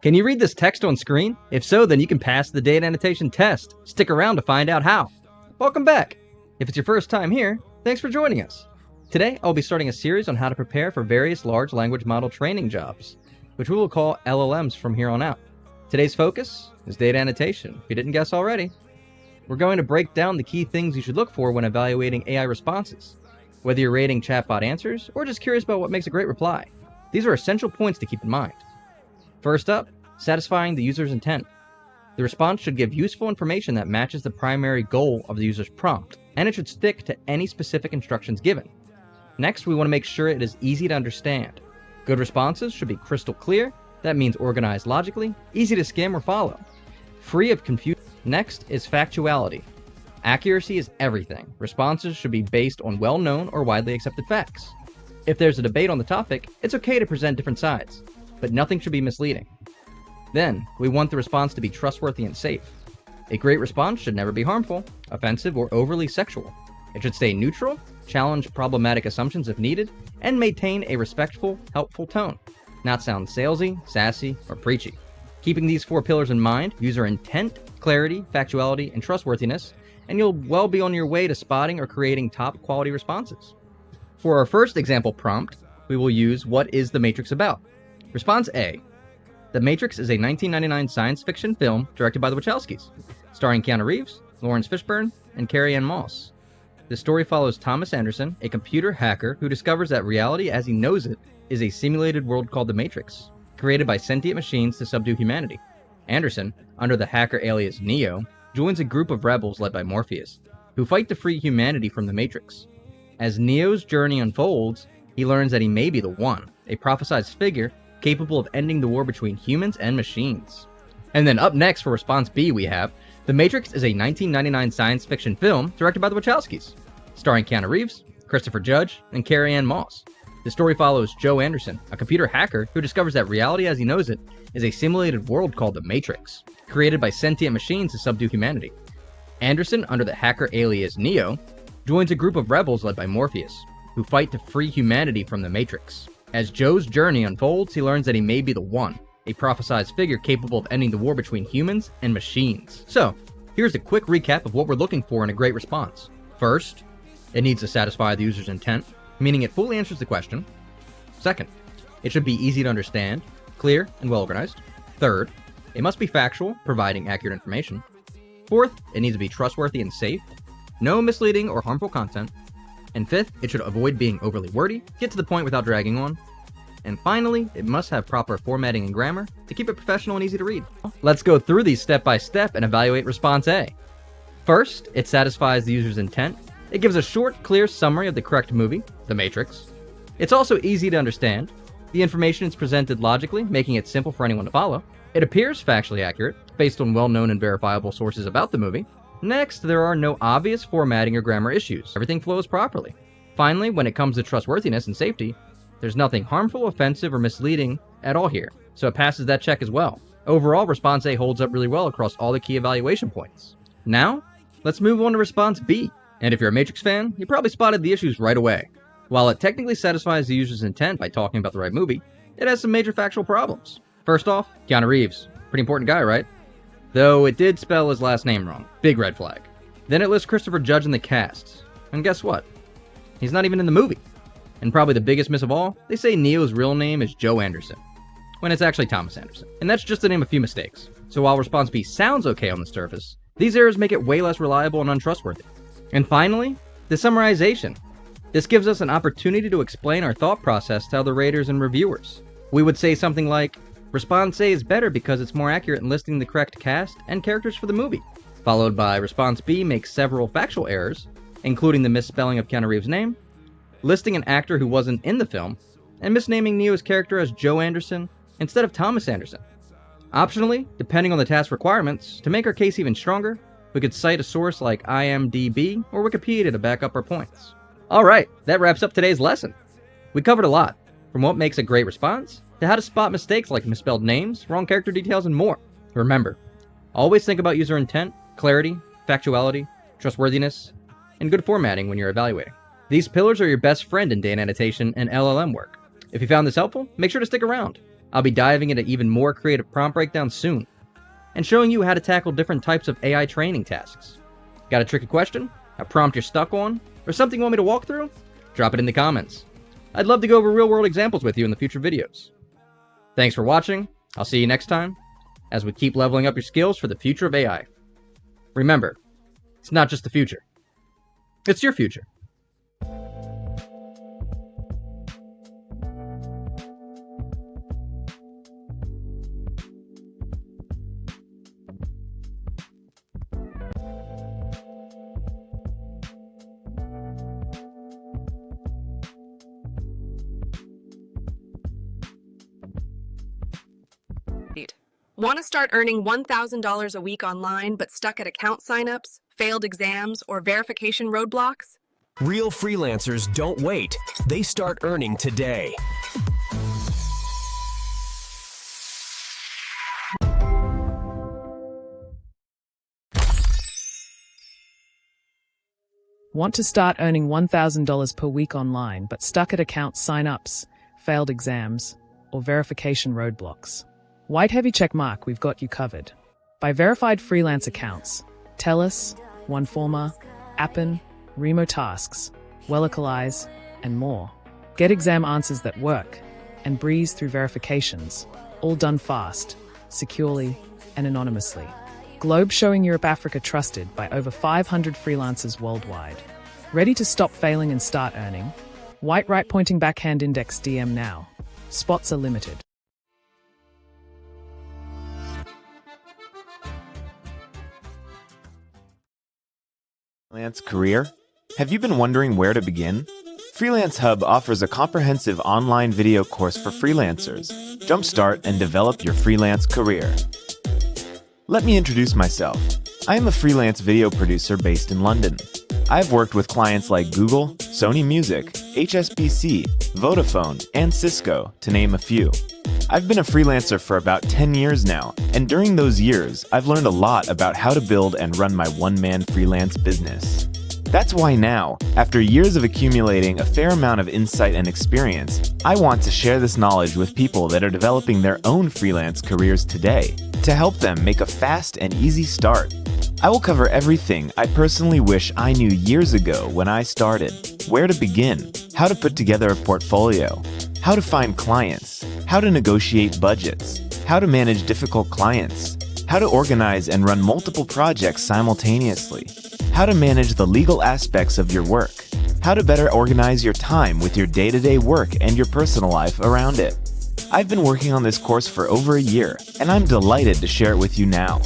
Can you read this text on screen? If so, then you can pass the data annotation test. Stick around to find out how. Welcome back. If it's your first time here, thanks for joining us. Today, I'll be starting a series on how to prepare for various large language model training jobs, which we will call LLMs from here on out. Today's focus is data annotation, if you didn't guess already. We're going to break down the key things you should look for when evaluating AI responses, whether you're rating chatbot answers or just curious about what makes a great reply. These are essential points to keep in mind. First up, satisfying the user's intent. The response should give useful information that matches the primary goal of the user's prompt, and it should stick to any specific instructions given. Next, we want to make sure it is easy to understand. Good responses should be crystal clear. That means organized logically, easy to skim or follow, free of confusion. Next is factuality. Accuracy is everything. Responses should be based on well-known or widely accepted facts. If there's a debate on the topic, it's okay to present different sides, but nothing should be misleading. Then, we want the response to be trustworthy and safe. A great response should never be harmful, offensive, or overly sexual. It should stay neutral, challenge problematic assumptions if needed, and maintain a respectful, helpful tone, not sound salesy, sassy, or preachy. Keeping these 4 pillars in mind, user intent, clarity, factuality, and trustworthiness, and you'll well be on your way to spotting or creating top quality responses. For our first example prompt, we will use "What is The Matrix about?" Response A. The Matrix is a 1999 science fiction film directed by the Wachowskis, starring Keanu Reeves, Lawrence Fishburne, and Carrie-Anne Moss. The story follows Thomas Anderson, a computer hacker who discovers that reality as he knows it is a simulated world called the Matrix, created by sentient machines to subdue humanity. Anderson, under the hacker alias Neo, joins a group of rebels led by Morpheus, who fight to free humanity from the Matrix. As Neo's journey unfolds, he learns that he may be the One, a prophesized figure capable of ending the war between humans and machines. And then up next for response B we have, The Matrix is a 1999 science fiction film directed by the Wachowskis, starring Keanu Reeves, Christopher Judge, and Carrie-Anne Moss. The story follows Joe Anderson, a computer hacker who discovers that reality as he knows it is a simulated world called the Matrix, created by sentient machines to subdue humanity. Anderson, under the hacker alias Neo, joins a group of rebels led by Morpheus, who fight to free humanity from the Matrix. As Joe's journey unfolds, he learns that he may be the One, a prophesized figure capable of ending the war between humans and machines. So, here's a quick recap of what we're looking for in a great response. First, it needs to satisfy the user's intent, meaning it fully answers the question. Second, it should be easy to understand, clear, and well organized. Third, it must be factual, providing accurate information. Fourth, it needs to be trustworthy and safe, no misleading or harmful content. And fifth, it should avoid being overly wordy, get to the point without dragging on. And finally, it must have proper formatting and grammar to keep it professional and easy to read. Let's go through these step by step and evaluate response A. First, it satisfies the user's intent. It gives a short, clear summary of the correct movie, The Matrix. It's also easy to understand. The information is presented logically, making it simple for anyone to follow. It appears factually accurate, based on well-known and verifiable sources about the movie. Next, there are no obvious formatting or grammar issues. Everything flows properly. Finally, when it comes to trustworthiness and safety, there's nothing harmful, offensive, or misleading at all here, so it passes that check as well. Overall, response A holds up really well across all the key evaluation points. Now, let's move on to response B. And if you're a Matrix fan, you probably spotted the issues right away. While it technically satisfies the user's intent by talking about the right movie, it has some major factual problems. First off, Keanu Reeves. Pretty important guy, right? Though it did spell his last name wrong. Big red flag. Then it lists Christopher Judge in the cast. And guess what? He's not even in the movie. And probably the biggest miss of all, they say Neo's real name is Joe Anderson, when it's actually Thomas Anderson. And that's just to name a few mistakes. So while response B sounds okay on the surface, these errors make it way less reliable and untrustworthy. And finally, the summarization. This gives us an opportunity to explain our thought process to other raters and reviewers. We would say something like, response A is better because it's more accurate in listing the correct cast and characters for the movie, followed by response B makes several factual errors, including the misspelling of Keanu Reeves' name, listing an actor who wasn't in the film, and misnaming Neo's character as Joe Anderson instead of Thomas Anderson. Optionally, depending on the task requirements, to make our case even stronger, we could cite a source like IMDb or Wikipedia to back up our points. Alright, that wraps up today's lesson. We covered a lot, from what makes a great response, to how to spot mistakes like misspelled names, wrong character details, and more. Remember, always think about user intent, clarity, factuality, trustworthiness, and good formatting when you're evaluating. These pillars are your best friend in data annotation and LLM work. If you found this helpful, make sure to stick around. I'll be diving into even more creative prompt breakdowns soon, and showing you how to tackle different types of AI training tasks. Got a tricky question, a prompt you're stuck on, or something you want me to walk through? Drop it in the comments. I'd love to go over real-world examples with you in the future videos. Thanks for watching. I'll see you next time as we keep leveling up your skills for the future of AI. Remember, it's not just the future. It's your future. Want to start earning $1,000 a week online but stuck at account signups, failed exams, or verification roadblocks? Real freelancers don't wait. They start earning today. Want to start earning $1,000 per week online but stuck at account signups, failed exams, or verification roadblocks? White heavy checkmark, we've got you covered. By verified freelance accounts, TELUS, OneFormer, Appen, Remotasks, Wellocalize, and more. Get exam answers that work and breeze through verifications, all done fast, securely, and anonymously. Globe showing Europe Africa trusted by over 500 freelancers worldwide. Ready to stop failing and start earning? White right pointing backhand index DM now. Spots are limited. Freelance career? Have you been wondering where to begin? Freelance Hub offers a comprehensive online video course for freelancers. Jumpstart and develop your freelance career. Let me introduce myself. I am a freelance video producer based in London. I've worked with clients like Google, Sony Music, HSBC, Vodafone, and Cisco, to name a few. I've been a freelancer for about 10 years now, and during those years, I've learned a lot about how to build and run my one-man freelance business. That's why now, after years of accumulating a fair amount of insight and experience, I want to share this knowledge with people that are developing their own freelance careers today, to help them make a fast and easy start. I will cover everything I personally wish I knew years ago when I started. Where to begin, how to put together a portfolio, how to find clients, how to negotiate budgets, how to manage difficult clients, how to organize and run multiple projects simultaneously, how to manage the legal aspects of your work, how to better organize your time with your day-to-day work and your personal life around it. I've been working on this course for over a year, and I'm delighted to share it with you now.